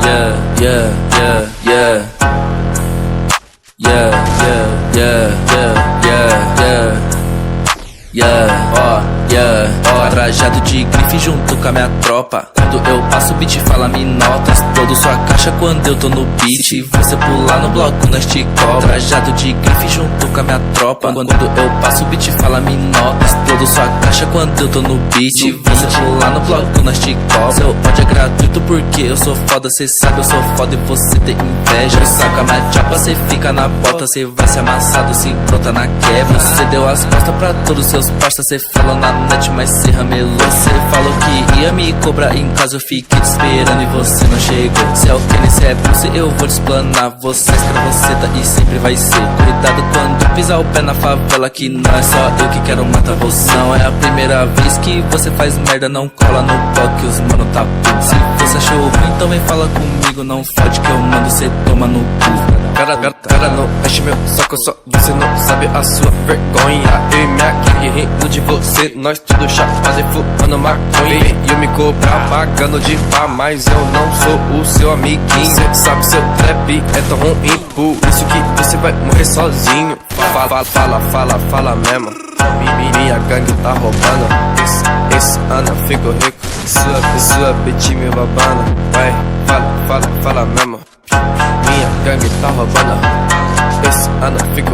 yeah, yeah, yeah, yeah, yeah. Yeah, yeah, yeah, yeah, yeah, yeah. Yeah, trajado de grife junto com a minha tropa. Quando eu passo o beat fala me nota. Explodo sua caixa quando eu tô no beat. Se você pular no bloco nós te cobra. Trajado de grife junto com a minha tropa. Quando eu passo o beat fala me nota. Explodo sua caixa quando eu tô no beat. Se você pular no bloco nós te cobra. Seu ódio é gratuito porque eu sou foda. Cê sabe eu sou foda e você tem inveja. Eu saco a minha chapa, cê fica na bota. Cê vai ser amassado se brota na quebra. Cê deu as costas pra todos seus parça. Cê falou na net mas cê ramelou. Cê falou que ia me cobrar em casa. Eu fiquei te esperando e você não chegou. Se é o Kenny, se é Bruce, eu vou te explanar. Você escravoceta e sempre vai ser. Cuidado quando pisar o pé na favela, que não é só eu que quero matar você. Não é a primeira vez que você faz merda. Não cola no pó que os mano tá puto. Se você achou ruim, então vem fala comigo. Não fode que eu mando, cê toma no cu. Cara não enche meu saco, só você não sabe a sua vergonha. Eu e minha gangue rindo de você, nós tudo chapado e fumando maconha. E eu me cobrar pagando de pá, mas eu não sou o seu amiguinho. Cê sabe seu trap é tão ruim, por isso que você vai morrer sozinho. Fala mesmo. Minha gangue tá roubando. Esse ano eu fico rico. Sua bitch me babando. Vai, fala mesmo. Minha gangue tá roubando. Esse ano eu fico